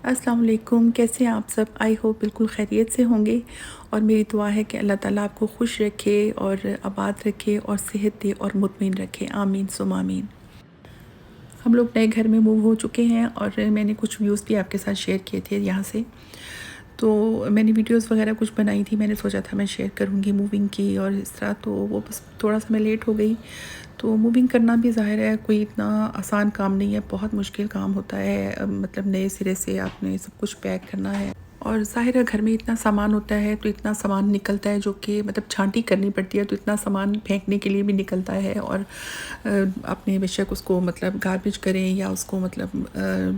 अस्सलाम वालेकुम, कैसे हैं आप सब? आई होप बिल्कुल खैरियत से होंगे और मेरी दुआ है कि अल्लाह ताला आपको खुश रखे और आबाद रखे और सेहत दे और मुतमईन रखे। आमीन सुम आमीन। हम लोग नए घर में मूव हो चुके हैं और मैंने कुछ व्यूज़ भी आपके साथ शेयर किए थे यहाँ से। तो मैंने वीडियोस वगैरह कुछ बनाई थी, मैंने सोचा था मैं शेयर करूँगी मूविंग की और इस तरह, तो वो बस थोड़ा-सा मैं लेट हो गई। तो मूविंग करना भी ज़ाहिर है कोई इतना आसान काम नहीं है, बहुत मुश्किल काम होता है। मतलब नए सिरे से आपने सब कुछ पैक करना है और ज़ाहिर है घर में इतना सामान होता है, तो इतना सामान निकलता है जो कि मतलब छांटी करनी पड़ती है, तो इतना सामान फेंकने के लिए भी निकलता है। और आपने बेशक उसको मतलब गार्बेज करें या उसको मतलब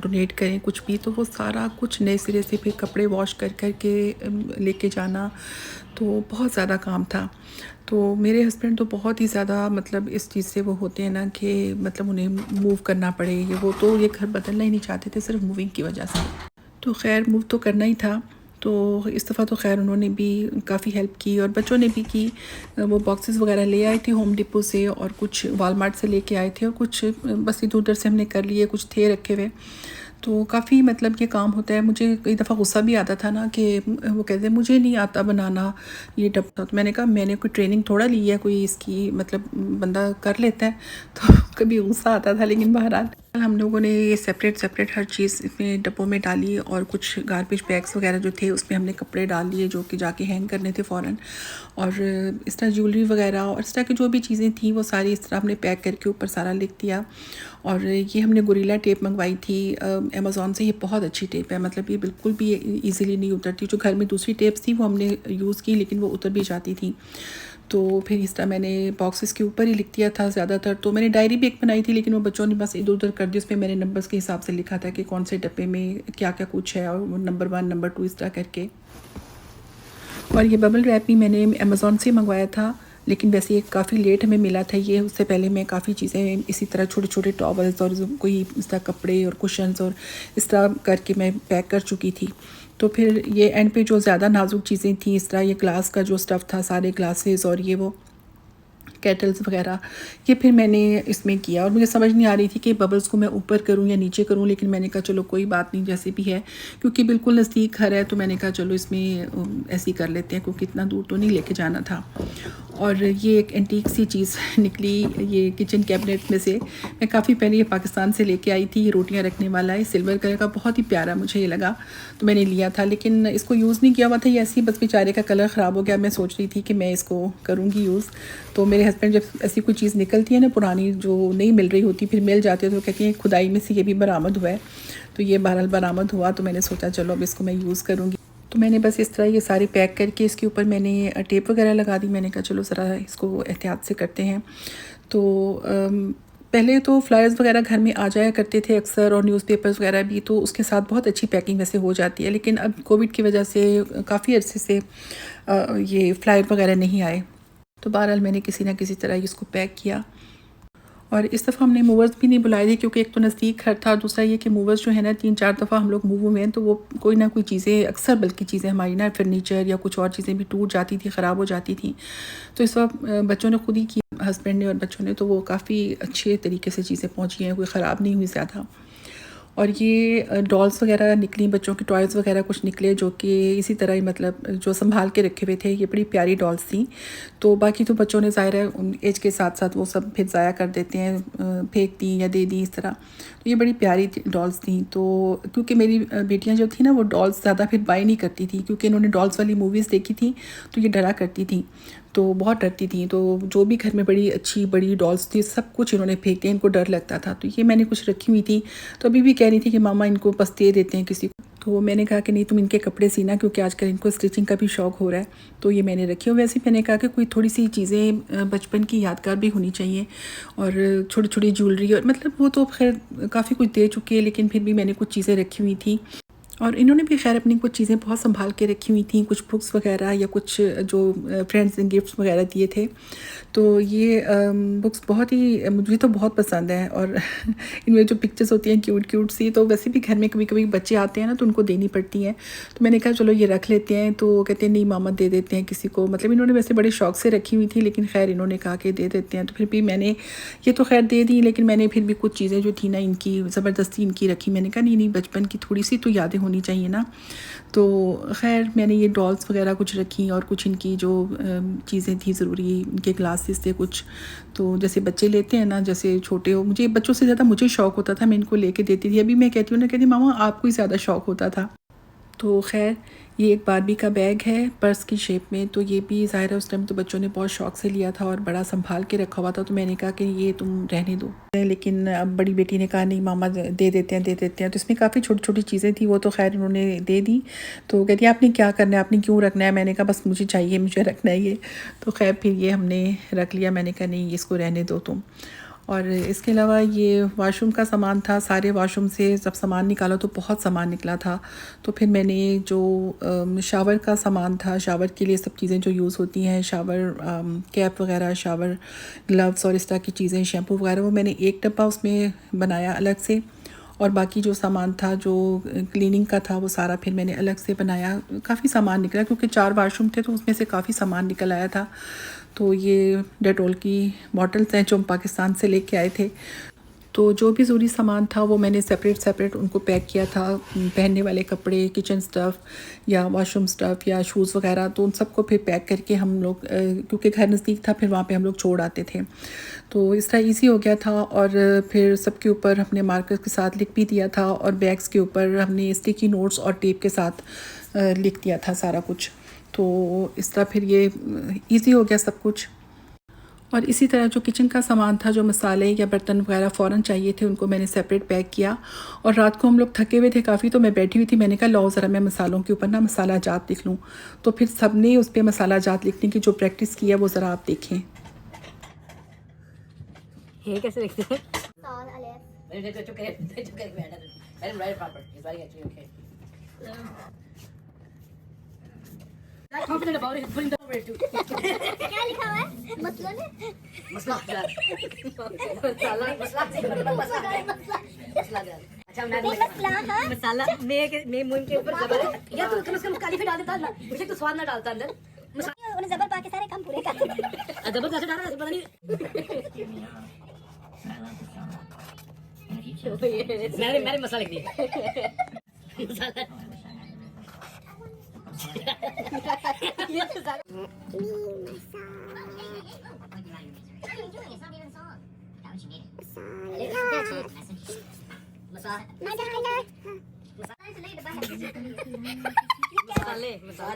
डोनेट करें कुछ भी, तो वो सारा कुछ नए सिरे से फिर कपड़े वॉश कर कर के लेके जाना, तो बहुत ज़्यादा काम था। तो मेरे हस्बैंड तो बहुत ही ज़्यादा मतलब इस चीज़ से वो होते हैं ना कि मतलब उन्हें मूव करना पड़े, ये वो, तो ये घर बदलना ही नहीं चाहते थे सिर्फ मूविंग की वजह से। तो ख़ैर मूव तो करना ही था, तो इस दफ़ा तो ख़ैर उन्होंने भी काफ़ी हेल्प की और बच्चों ने भी की। वो बॉक्सेस वगैरह ले आए थे होम डिपो से और कुछ वॉलमार्ट से लेके आए थे और कुछ बस इधर-उधर से हमने कर लिए, कुछ थे रखे हुए। तो काफ़ी मतलब ये काम होता है। मुझे कई दफ़ा गुस्सा भी आता था ना कि वो कहते हैं मुझे नहीं आता बनाना ये डब्बा। तो मैंने कहा मैंने कोई ट्रेनिंग थोड़ा ली है कोई इसकी, मतलब बंदा कर लेता है। तो कभी गुस्सा आता था, लेकिन बहरहाल हम लोगों ने ये सेपरेट हर चीज़ इसमें डब्बों में डाली और कुछ गार्बेज बैग्स वगैरह जो थे उसमें हमने कपड़े डाल लिए जो कि जाके हैंग करने थे फ़ौरन। और इस तरह ज्वेलरी वगैरह और इस तरह की जो भी चीज़ें थी वो सारी इस तरह हमने पैक करके ऊपर सारा लिख दिया। और ये हमने गोरिल्ला टेप मंगवाई थी अमेज़ॉन से। ये बहुत अच्छी टेप है, मतलब ये बिल्कुल भी ईज़िली नहीं उतरती। जो घर में दूसरी टेप्स थी वो हमने यूज़ की, लेकिन वो उतर भी जाती थी। तो फिर इस तरह मैंने बॉक्सेस के ऊपर ही लिख दिया था ज़्यादातर। तो मैंने डायरी भी एक बनाई थी, लेकिन वो बच्चों ने बस इधर-उधर कर दी। उसमें मैंने नंबर्स के हिसाब से लिखा था कि कौन से डब्बे में क्या-क्या कुछ है और वो नंबर 1 नंबर 2 इस तरह करके। और ये बबल रैप भी मैंने अमेज़ॉन से मंगवाया था, लेकिन वैसे ये काफ़ी लेट हमें मिला था ये। उससे पहले मैं काफ़ी चीज़ें इसी तरह छोटे-छोटे टॉवल्स और कोई इस तरह कपड़े और कुशन्स और इस तरह करके मैं पैक कर चुकी थी। तो फिर ये एंड पे जो ज़्यादा नाज़ुक चीज़ें थी, इस तरह ये ग्लास का जो स्टफ़ था, सारे ग्लासेस और ये वो केटल्स वगैरह, ये फिर मैंने इसमें किया। और मुझे समझ नहीं आ रही थी कि बबल्स को मैं ऊपर करूँ या नीचे करूँ, लेकिन मैंने कहा चलो कोई बात नहीं, जैसे भी है, क्योंकि बिल्कुल नज़दीक घर है, तो मैंने कहा चलो इसमें ऐसे ही कर लेते हैं, क्योंकि इतना दूर तो नहीं लेके जाना था। और ये एक एंटीक सी चीज़ निकली ये किचन कैबिनेट में से। मैं काफ़ी पहले ये पाकिस्तान से लेके आई थी, ये रोटियां रखने वाला है, सिल्वर कलर का, बहुत ही प्यारा मुझे ये लगा, तो मैंने लिया था। लेकिन इसको यूज़ नहीं किया हुआ था, ये ऐसे ही बस बेचारे का कलर ख़राब हो गया। मैं सोच रही थी कि मैं इसको करूँगी यूज़। तो मेरे हस्बैंड जब ऐसी कोई चीज़ निकलती है ना पुरानी, जो नहीं मिल रही होती, फिर मिल जाती है, तो कहती हैं खुदाई में से ये भी बरामद हुआ है। तो ये बहरहाल बरामद हुआ, तो मैंने सोचा चलो अब इसको मैं यूज़ करूँगी। तो मैंने बस इस तरह ये सारे पैक करके इसके ऊपर मैंने टेप वगैरह लगा दी। मैंने कहा चलो ज़रा इसको एहतियात से करते हैं। तो पहले तो फ्लायर्स वगैरह घर में आ जाया करते थे अक्सर, और न्यूज़पेपर्स वगैरह भी, तो उसके साथ बहुत अच्छी पैकिंग वैसे हो जाती है। लेकिन अब कोविड की वजह से काफ़ी अरसे से ये फ्लायर वगैरह नहीं आए। तो बहरहाल मैंने किसी ना किसी तरह इसको पैक किया। और इस दफ़ा हमने मूवर्स भी नहीं बुलाए थे, क्योंकि एक तो नज़दीक घर था, दूसरा ये कि मूवर्स जो है ना 3-4 दफ़ा हम लोग मूव हुए हैं, तो वो कोई ना कोई चीज़ें, अक्सर बल्कि चीज़ें हमारी ना फर्नीचर या कुछ और चीज़ें भी टूट जाती थी, ख़राब हो जाती थी। तो इस वक्त बच्चों ने खुद ही की, हस्बैंड ने और बच्चों ने, तो वो काफ़ी अच्छे तरीके से चीज़ें पहुँची हैं, कोई ख़राब नहीं हुई ज़्यादा। और ये डॉल्स वगैरह निकली, बच्चों के टॉयज़ वगैरह कुछ निकले, जो कि इसी तरह ही मतलब जो संभाल के रखे हुए थे। ये बड़ी प्यारी डॉल्स थी। तो बाकी तो बच्चों ने ज़ाहिर है उन एज के साथ साथ वो सब फिर ज़ाया कर देते हैं, फेंक दी या दे दी इस तरह। तो ये बड़ी प्यारी डॉल्स थी। तो क्योंकि मेरी बेटियाँ जो थी ना, वो डॉल्स ज़्यादा फिर बाय नहीं करती थी, क्योंकि इन्होंने डॉल्स वाली मूवीज़ देखी थी, तो ये डरा करती थी, तो बहुत डरती थी। तो जो भी घर में बड़ी अच्छी बड़ी डॉल्स थी, सब कुछ इन्होंने फेंक दिया, इनको डर लगता था। तो ये मैंने कुछ रखी हुई थी, तो अभी भी कह रही थी कि मामा इनको बस दे देते हैं किसी को। तो मैंने कहा कि नहीं, तुम इनके कपड़े सीना, क्योंकि आजकल इनको स्टिचिंग का भी शौक़ हो रहा है। तो ये मैंने रखी हुई। वैसे मैंने कहा कि कोई थोड़ी सी चीज़ें बचपन की यादगार भी होनी चाहिए, और छोटी छोटी ज्वेलरी, और मतलब वो तो खैर काफ़ी कुछ दे चुकी है, लेकिन फिर भी मैंने कुछ चीज़ें रखी हुई थी। और इन्होंने भी खैर अपनी कुछ चीज़ें बहुत संभाल के रखी हुई थी, कुछ बुक्स वगैरह या कुछ जो फ्रेंड्स ने गिफ्ट्स वगैरह दिए थे। तो ये बुक्स बहुत ही मुझे तो बहुत पसंद है। और इनमें जो पिक्चर्स होती हैं क्यूट क्यूट सी, तो वैसे भी घर में कभी कभी बच्चे आते हैं ना, तो उनको देनी पड़ती हैं। तो मैंने कहा चलो ये रख लेते हैं, तो कहते हैं नहीं मामा दे देते हैं किसी को। मतलब इन्होंने वैसे बड़े शौक से रखी हुई थी, लेकिन खैर इन्होंने कहा कि दे देते हैं। तो फिर भी मैंने ये तो खैर दे दी, लेकिन मैंने फिर भी कुछ चीज़ें जो थी ना इनकी ज़बरदस्ती इनकी रखी। मैंने कहा नहीं नहीं, बचपन की थोड़ी सी तो यादें होनी चाहिए ना। तो ख़ैर मैंने ये डॉल्स वगैरह कुछ रखी और कुछ इनकी जो चीज़ें थी ज़रूरी, इनके ग्लासेस थे कुछ। तो जैसे बच्चे लेते हैं ना, जैसे छोटे हो, मुझे बच्चों से ज़्यादा मुझे शौक़ होता था, मैं इनको लेके देती थी। अभी मैं कहती हूँ ना, कहती मामा आपको ही ज़्यादा शौक़ होता था। तो ख़ैर ये एक बारबी का बैग है पर्स की शेप में। तो ये भी ज़ाहिर है उस टाइम तो बच्चों ने बहुत शौक़ से लिया था और बड़ा संभाल के रखा हुआ था। तो मैंने कहा कि ये तुम रहने दो, लेकिन अब बड़ी बेटी ने कहा नहीं मामा दे देते हैं, दे देते हैं। तो इसमें काफ़ी छोटी छोटी चीज़ें थी, वो तो खैर उन्होंने दे दी। तो कहती है आपने क्या करना है, आपने क्यों रखना है। मैंने कहा बस मुझे चाहिए, मुझे रखना है ये। तो खैर फिर ये हमने रख लिया। मैंने कहा नहीं इसको रहने दो तुम। और इसके अलावा ये वॉशरूम का सामान था। सारे वॉशरूम से जब सामान निकाला तो बहुत सामान निकला था। तो फिर मैंने जो शावर का सामान था, शावर के लिए सब चीज़ें जो यूज़ होती हैं, शावर कैप वगैरह, शावर ग्लव्स और इस तरह की चीज़ें, शैम्पू वगैरह, वो मैंने एक डब्बा उसमें बनाया अलग से। और बाकी जो सामान था जो क्लीनिंग का था वो सारा फिर मैंने अलग से बनाया। काफ़ी सामान निकला क्योंकि 4 वॉशरूम थे तो उसमें से काफ़ी सामान निकल आया था। तो ये डेटॉल की बॉटल्स हैं जो हम पाकिस्तान से लेके आए थे। तो जो भी ज़रूरी सामान था वो मैंने सेपरेट उनको पैक किया था। पहनने वाले कपड़े, किचन स्टफ़ या वॉशरूम स्टफ़ या शूज़ वगैरह, तो उन सबको फिर पैक करके हम लोग क्योंकि घर नज़दीक था फिर वहाँ पे हम लोग छोड़ आते थे। तो इस तरह ईज़ी हो गया था। और फिर सबके ऊपर हमने मार्कर के साथ लिख भी दिया था और बैग्स के ऊपर हमने स्टिकी नोट्स और टेप के साथ लिख दिया था सारा कुछ। तो इस तरह फिर ये ईज़ी हो गया सब कुछ। और इसी तरह जो किचन का सामान था, जो मसाले या बर्तन वगैरह फ़ौरन चाहिए थे, उनको मैंने सेपरेट पैक किया। और रात को हम लोग थके हुए थे काफ़ी, तो मैं बैठी हुई थी। मैंने कहा लाओ ज़रा मैं मसालों के ऊपर ना मसाला जात लिख लूँ। तो फिर सब ने उस पर मसाला जात लिखने की जो प्रैक्टिस की है वो ज़रा आप देखें। ये कैसे लिखते हैं? Confident about it, putting the over too. क्या लिखा हुआ है? मसला ने? मसला जात। मसला जात। अच्छा मैं मसला हाँ? मसाला मैं मुंह के ऊपर जबर या तू कम से कम काली डाल देता ना, मुझे तो स्वाद ना डालता अंदर। उन्हें जबर पाके सारे काम पूरे कर दिए। जबर कैसे डाला पता नहीं। मैंने मसाला लिख दिया। मसाला मसाला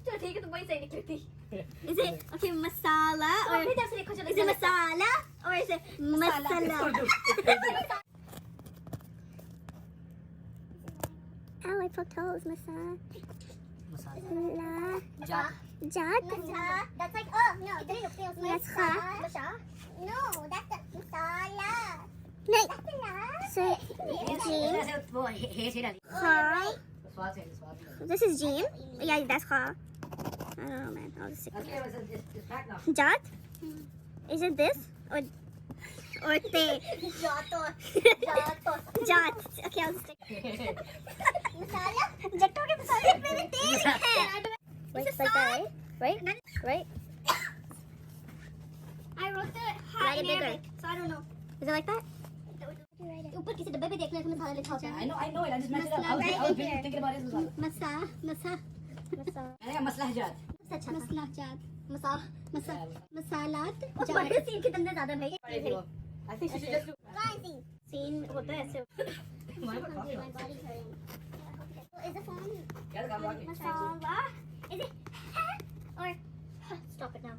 चलो ठीक है, तुम वही सही लिख रही थी। इसे ओके मसाला और इधर से लिखो, चलो इसे मसाला और इसे मसाला। Oh, I poked holes. Masala. जात। Jat. That's like no. Masha. No, that's a masala. No. So Jim. वो हे से डाली। Hi. स्वाद से। This is Jim. Yeah, that's Kha. I don't know, man. I'll just stick Okay, it's back now. it. Jat. Is it this or te? Jat. Okay, I'll just stick. Masala. Jatto ke masale mein bhi te hai. Like that, right? I wrote the hat in Arabic, so I don't know. Is it like that? ऊपर किसी डब्बे पे देखना है, मसाला लिखा होता है। I know it. I just messed it up. I was thinking about it as well. मसा मैंने कहा मसला जात। मसला जात मसालात बड़े सीन के अंदर ज्यादा भाई। I think she should just do. Scene होता है ऐसे। Is the phone यार काम वाकी। masala? Is it or stop it now?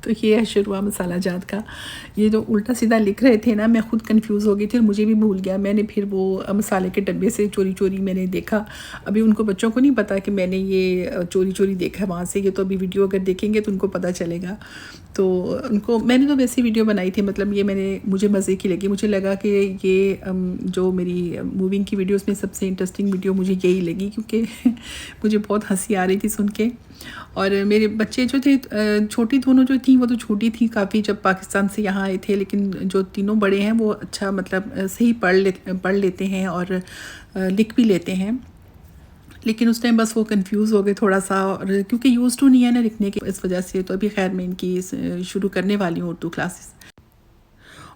तो ये है शुरुआ मसाला जात का। ये जो उल्टा सीधा लिख रहे थे ना, मैं ख़ुद कंफ्यूज हो गई थी और मुझे भी भूल गया। मैंने फिर वो मसाले के डब्बे से चोरी चोरी मैंने देखा। अभी उनको बच्चों को नहीं पता कि मैंने ये चोरी चोरी देखा वहाँ से। ये तो अभी वीडियो अगर देखेंगे तो उनको पता चलेगा। तो उनको मैंने तो वैसी वीडियो बनाई थी, मतलब ये मुझे मज़े की लगी। मुझे लगा कि ये जो मेरी मूविंग की वीडियोस में सबसे इंटरेस्टिंग वीडियो मुझे यही लगी, क्योंकि मुझे बहुत हंसी आ रही थी सुन के। और मेरे बच्चे जो थे, छोटी दोनों जो थी वो तो छोटी थी काफ़ी जब पाकिस्तान से यहाँ आए थे, लेकिन जो तीनों बड़े हैं वो अच्छा मतलब सही पढ़ लेते हैं और लिख भी लेते हैं। लेकिन उस टाइम बस वो कंफ्यूज हो गए थोड़ा सा, और क्योंकि यूज़ टू नहीं है ना लिखने की, इस वजह से। तो अभी खैर मैं इनकी शुरू करने वाली हूँ उर्दू क्लासेस।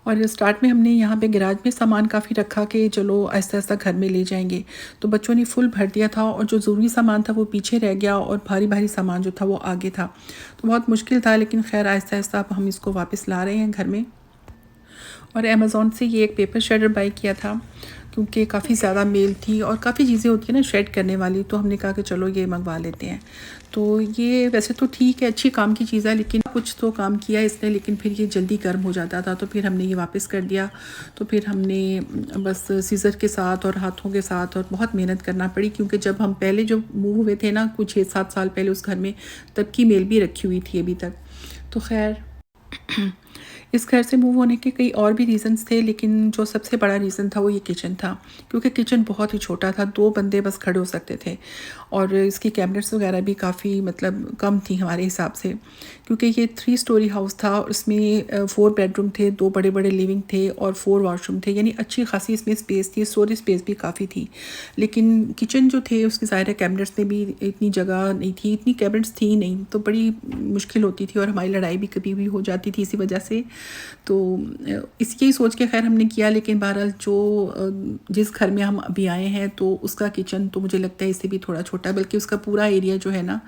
और स्टार्ट में हमने यहाँ पे गैराज में सामान काफ़ी रखा कि चलो आहिस्ता आहिस्ता घर में ले जाएंगे, तो बच्चों ने फुल भर दिया था और जो ज़रूरी सामान था वो पीछे रह गया और भारी भारी सामान जो था वो आगे था। तो बहुत मुश्किल था, लेकिन खैर आहिस्ता आहिस्ता अब हम इसको वापस ला रहे हैं घर में। और अमेज़ॉन से ये एक पेपर शेडर बाई किया था क्योंकि काफ़ी ज़्यादा मेल थी और काफ़ी चीज़ें होती हैं ना शेड करने वाली, तो हमने कहा कि चलो ये मंगवा लेते हैं। तो ये वैसे तो ठीक है, अच्छी काम की चीज़ है, लेकिन कुछ तो काम किया इसने, लेकिन फिर ये जल्दी गर्म हो जाता था, तो फिर हमने ये वापस कर दिया। तो फिर हमने बस सीज़र के साथ और हाथों के साथ और बहुत मेहनत करना पड़ी, क्योंकि जब हम पहले जो मूव हुए थे ना कुछ 6-7 साल पहले उस घर में, तब की मेल भी रखी हुई थी अभी तक। तो खैर इस घर से मूव होने के कई और भी रीज़न्स थे, लेकिन जो सबसे बड़ा रीज़न था वो ये किचन था, क्योंकि किचन बहुत ही छोटा था, 2 बंदे बस खड़े हो सकते थे और इसकी कैबिनेट्स वगैरह भी काफ़ी मतलब कम थी हमारे हिसाब से, क्योंकि ये 3 स्टोरी हाउस था और इसमें 4 बेडरूम थे, 2 बड़े बड़े लिविंग थे और 4 वॉशरूम थे, यानी अच्छी खासी इसमें स्पेस थी, स्टोरेज स्पेस भी काफ़ी थी। लेकिन किचन जो थे उसके ज़ाहिर है कैबिनेट्स में भी इतनी जगह नहीं थी, इतनी कैबिनेट्स थी नहीं, तो बड़ी मुश्किल होती थी और हमारी लड़ाई भी कभी भी हो जाती थी इसी वजह से। तो इसकी सोच के खैर हमने किया, लेकिन बहरहाल जो जिस घर में हम अभी आए हैं तो उसका किचन तो मुझे लगता है इससे भी थोड़ा छोटा है, बल्कि उसका पूरा एरिया जो है ना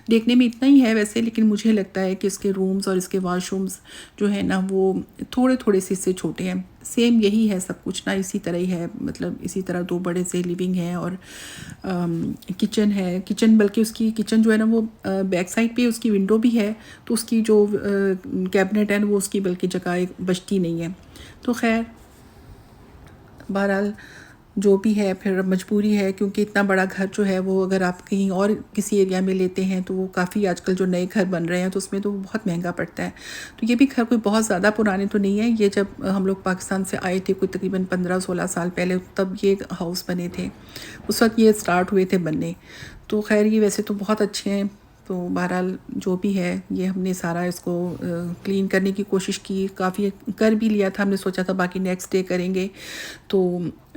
देखने में इतना ही है वैसे, लेकिन मुझे लगता है कि इसके रूम्स और इसके वॉशरूम्स जो है ना वो थोड़े थोड़े से इससे छोटे हैं। सेम यही है सब कुछ ना, इसी तरह ही है, मतलब इसी तरह 2 बड़े से लिविंग है और किचन है। किचन बल्कि उसकी किचन जो है ना वो बैक साइड पे उसकी विंडो भी है, तो उसकी जो कैबिनेट है ना वो उसकी बल्कि जगह बचती नहीं है। तो खैर बहरहाल जो भी है फिर मजबूरी है, क्योंकि इतना बड़ा घर जो है वो अगर आप कहीं और किसी एरिया में लेते हैं तो वो काफ़ी आजकल जो नए घर बन रहे हैं तो उसमें तो बहुत महंगा पड़ता है। तो ये भी घर कोई बहुत ज़्यादा पुराने तो नहीं है, ये जब हम लोग पाकिस्तान से आए थे कोई तकरीबन 15-16 साल पहले तब ये हाउस बने थे, उस वक्त ये स्टार्ट हुए थे बनने। तो खैर ये वैसे तो बहुत अच्छे हैं। तो बहरहाल जो भी है ये हमने सारा इसको क्लीन करने की कोशिश की, काफ़ी कर भी लिया था, हमने सोचा था बाकी नेक्स्ट डे करेंगे। तो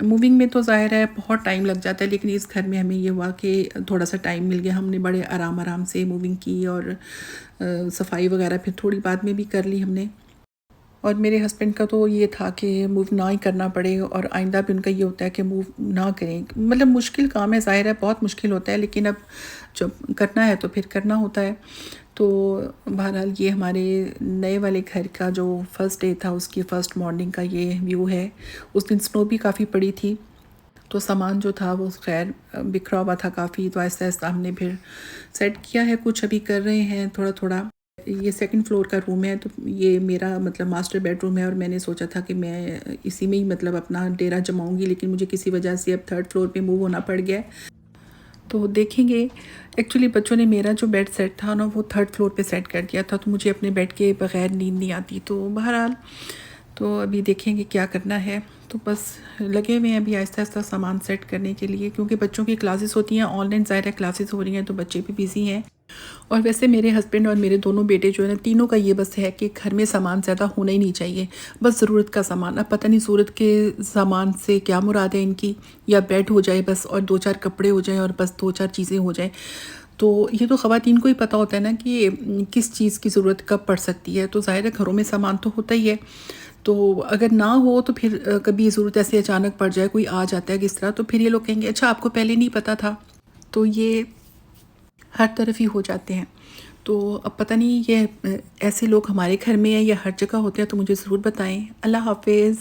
मूविंग में तो ज़ाहिर है बहुत टाइम लग जाता है, लेकिन इस घर में हमें ये हुआ कि थोड़ा सा टाइम मिल गया, हमने बड़े आराम से मूविंग की और सफाई वगैरह फिर थोड़ी बाद में भी कर ली हमने। और मेरे हस्बैंड का तो ये था कि मूव ना ही करना पड़े, और आइंदा भी उनका ये होता है कि मूव ना करें। मतलब मुश्किल काम है, ज़ाहिर है बहुत मुश्किल होता है, लेकिन अब जब करना है तो फिर करना होता है। तो बहरहाल ये हमारे नए वाले घर का जो फर्स्ट डे था उसकी फ़र्स्ट मॉर्निंग का ये व्यू है। उस दिन स्नो भी काफ़ी पड़ी थी, तो सामान जो था वो खैर बिखरा हुआ था काफ़ी, तो आहिस्ता आहिस्ता हमने फिर सेट किया है, कुछ अभी कर रहे हैं थोड़ा थोड़ा। ये 2nd फ्लोर का रूम है, तो ये मेरा मतलब मास्टर बेडरूम है और मैंने सोचा था कि मैं इसी में ही मतलब अपना डेरा जमाऊंगी, लेकिन मुझे किसी वजह से अब 3rd फ्लोर पे मूव होना पड़ गया है। तो देखेंगे, एक्चुअली बच्चों ने मेरा जो बेड सेट था ना वो 3rd फ्लोर पे सेट कर दिया था, तो मुझे अपने बेड के बग़ैर नींद नहीं आती। तो बहरहाल तो अभी देखेंगे क्या करना है। तो बस लगे हुए हैं अभी आहिस्ता आहिस्ता सामान सेट करने के लिए, क्योंकि बच्चों की क्लासेस होती हैं ऑनलाइन, ज़ाहिर है क्लासेस हो रही हैं तो बच्चे भी बिज़ी हैं। और वैसे मेरे हस्बैंड और मेरे दोनों बेटे जो है ना, तीनों का ये बस है कि घर में सामान ज़्यादा होना ही नहीं चाहिए, बस ज़रूरत का सामान। अब पता नहीं ज़रूरत के सामान से क्या मुराद है इनकी, या बेड हो जाए बस और 2-4 कपड़े हो जाएं और बस 2-4 चीज़ें हो जाएं। तो ये तो ख़वातीन को ही पता होता है ना कि किस चीज़ की ज़रूरत कब पड़ सकती है। तो ज़ाहिर है घरों में सामान तो होता ही है, तो अगर ना हो तो फिर कभी ज़रूरत ऐसे अचानक पड़ जाए, कोई आ जाता है किस तरह, तो फिर ये लोग कहेंगे अच्छा आपको पहले नहीं पता था। तो ये हर तरफ ही हो जाते हैं। तो अब पता नहीं ये ऐसे लोग हमारे घर में हैं या हर जगह होते हैं, तो मुझे ज़रूर बताएं। अल्लाह हाफ़िज़।